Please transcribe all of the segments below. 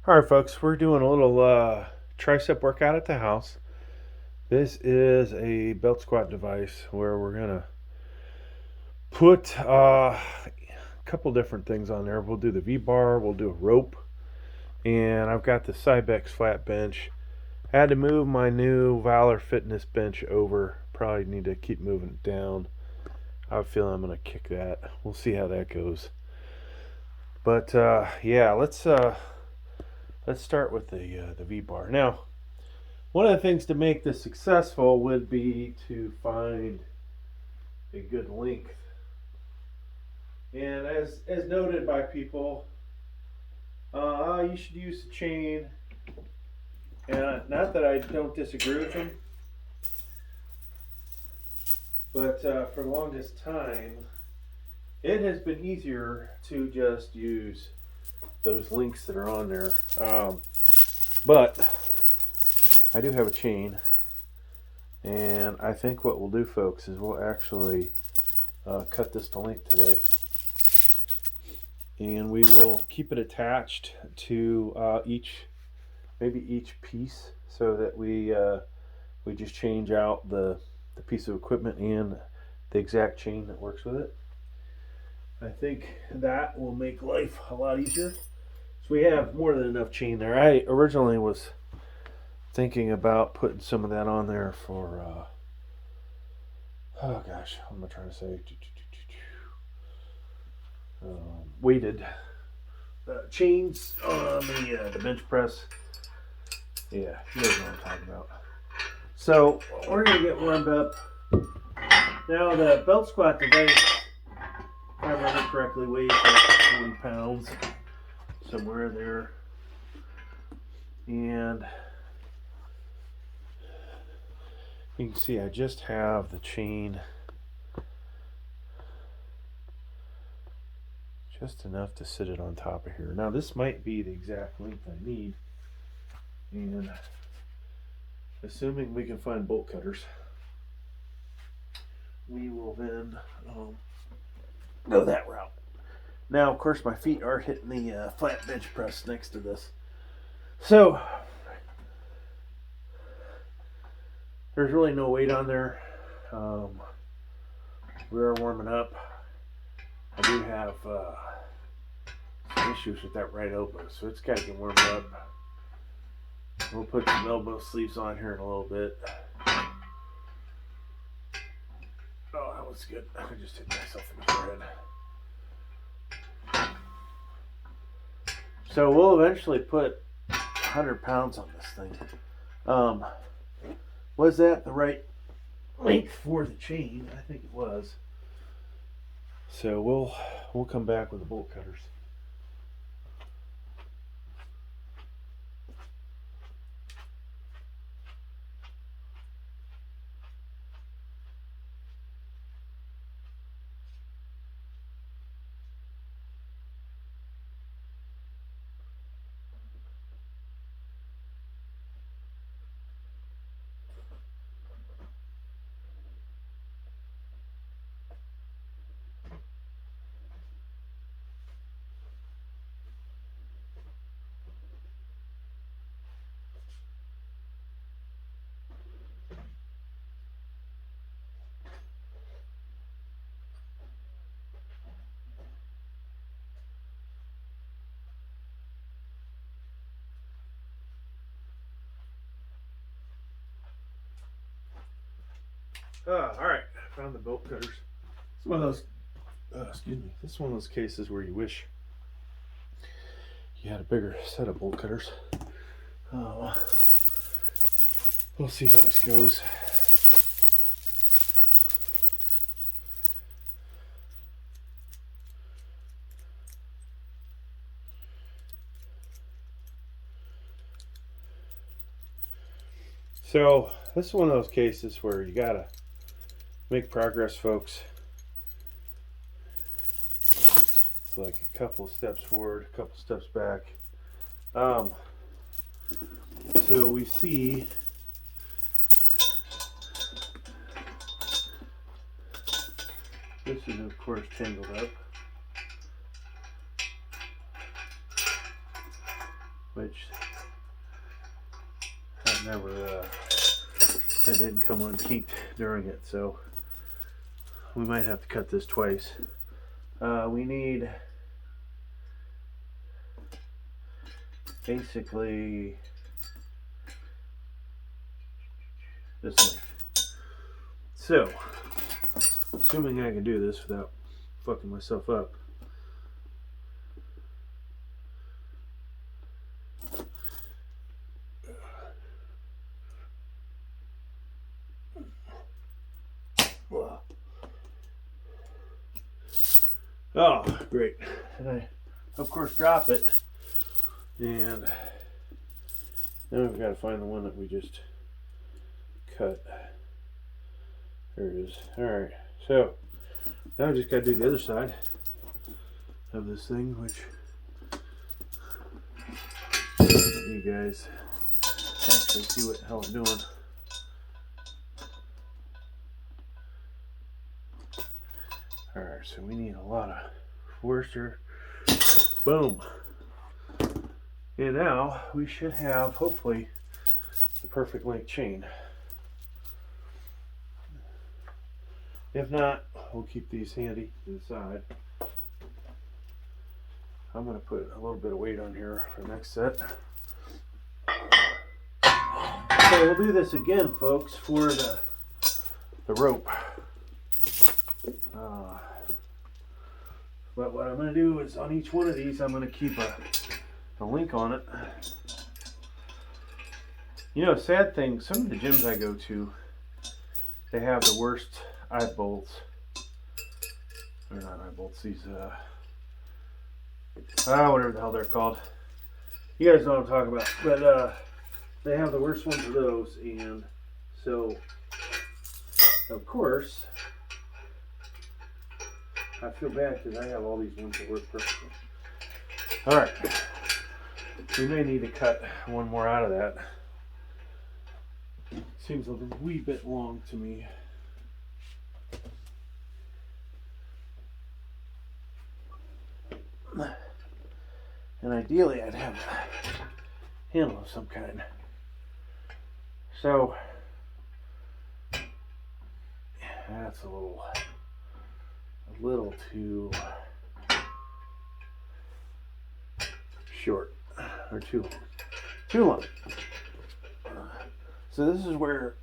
All right, folks, we're doing a little tricep workout at the house. This is a belt squat device where we're going to put a couple different things on there. We'll do the V-bar, we'll do a rope, and I've got the Cybex flat bench. I had to move my new Valor Fitness bench over. Probably need to keep moving it down. I have a feeling I'm going to kick that. We'll see how that goes. But yeah, let's start with the V-bar. Now, one of the things to make this successful would be to find a good length. And as noted by people, you should use a chain. And not that I don't disagree with them, but for the longest time, it has been easier to just use those links that are on there. But I do have a chain, and I think what we'll do, folks, is we'll actually cut this to length today, and we will keep it attached to each piece, so that we just change out the piece of equipment and the exact chain that works with it. I think that will make life a lot easier. So we have more than enough chain there. I originally was thinking about putting some of that on there for oh gosh, what am I trying to say? Weighted chains on the bench press. Yeah, you guys know what I'm talking about. So we're gonna get warmed up. Now the belt squat device, if I remember correctly, weighs like 40 pounds, somewhere in there. And you can see I just have the chain just enough to sit it on top of here. Now this might be the exact length I need, and assuming we can find bolt cutters, we will then go that route. Now, of course, my feet are hitting the flat bench press next to this, so there's really no weight on there. We are warming up. I do have some issues with that right elbow, so it's got to get warmed up. We'll put some elbow sleeves on here in a little bit. Oh, that was good. I just hit myself in the forehead. So we'll eventually put 100 pounds on this thing. Was that the right length for the chain? I think it was. So we'll come back with the bolt cutters. All right, found the bolt cutters. It's one of those. This is one of those cases where you wish you had a bigger set of bolt cutters. We'll see how this goes. So this is one of those cases where you gotta make progress, folks. It's like a couple steps forward, a couple steps back. So we see this is of course tangled up. which I never, that didn't come unkinked during it, so we might have to cut this twice. We need basically this length. So, assuming I can do this without fucking myself up. Oh, great. And I, of course, drop it. And then we've got to find the one that we just cut. There it is. Alright, so now I just got to do the other side of this thing, which you guys actually see what the hell I'm doing. Alright, so we need a lot of force here. Boom. And now we should have, hopefully, the perfect length chain. If not, we'll keep these handy to the side. I'm going to put a little bit of weight on here for the next set. So we'll do this again, folks, for the rope. But what I'm going to do is on each one of these, I'm going to keep a link on it. You know, sad thing, some of the gyms I go to, they have the worst eye bolts. They're not eye bolts, these, whatever the hell they're called. You guys know what I'm talking about. But they have the worst ones of those, and so, of course, I feel bad because I have all these ones that work perfectly. Alright. We may need to cut one more out of that. Seems a wee bit long to me. And ideally I'd have a handle of some kind. So that's a little too short or too long. So this is where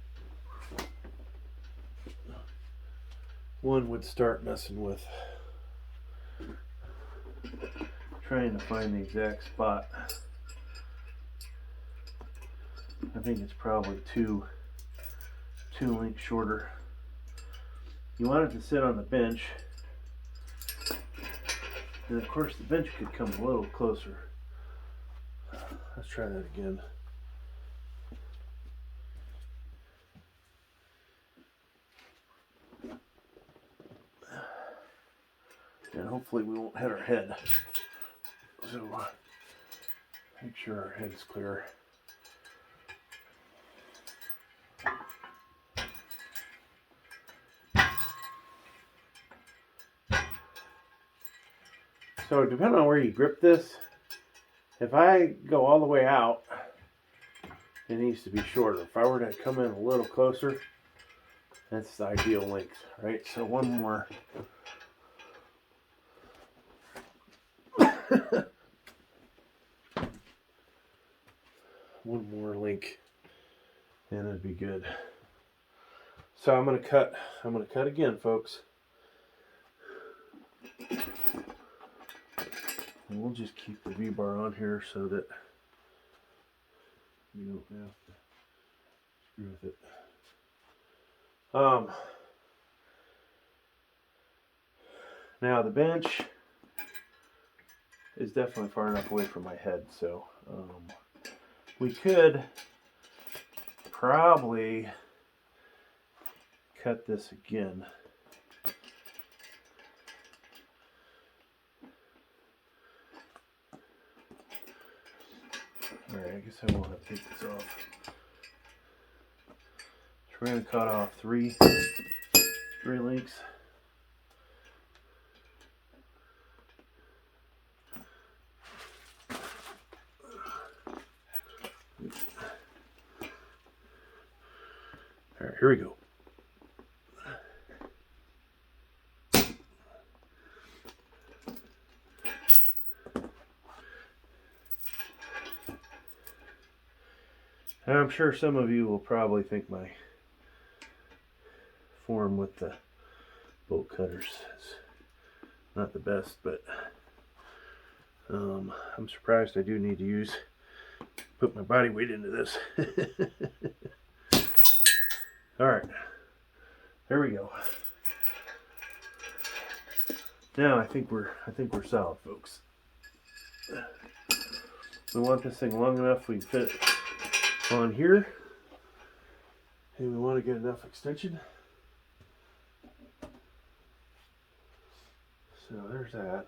one would start messing with trying to find the exact spot. I think it's probably two lengths shorter. You want it to sit on the bench, and of course the bench could come a little closer. Let's try that again. And hopefully we won't hit our head. So make sure our head is clear. So depending on where you grip this, if I go all the way out, it needs to be shorter. If I were to come in a little closer, that's the ideal length, right? So one more. One more link, and it'd be good. So I'm gonna cut again, folks. And we'll just keep the V-bar on here so that we don't have to screw with it. Now the bench is definitely far enough away from my head, so we could probably cut this again. Alright, I guess I won't have to take this off. So we're going to cut off three links. right, here we go. I'm sure some of you will probably think my form with the bolt cutters is not the best, but I'm surprised I do need to put my body weight into this. All right, there we go. Now I think we're solid, folks. We want this thing long enough we can fit on here, and we want to get enough extension. So there's that.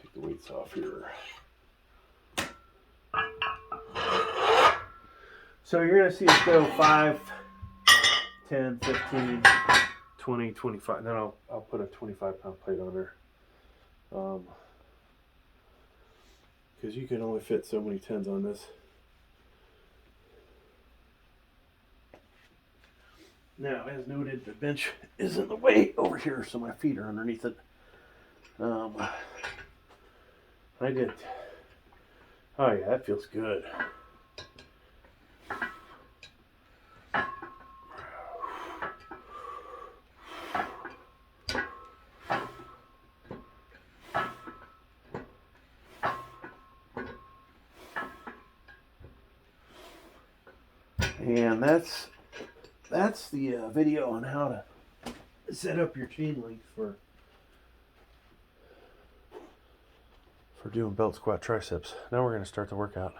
Take the weights off here. So you're going to see us go 5, 10, 15, 20, 25. Then I'll put a 25-pound plate on there. Because you can only fit so many 10s on this. Now, as noted, the bench is in the way over here, so my feet are underneath it. I did. Oh yeah, that feels good. And that's the video on how to set up your chain length for doing belt squat triceps. Now we're going to start the workout.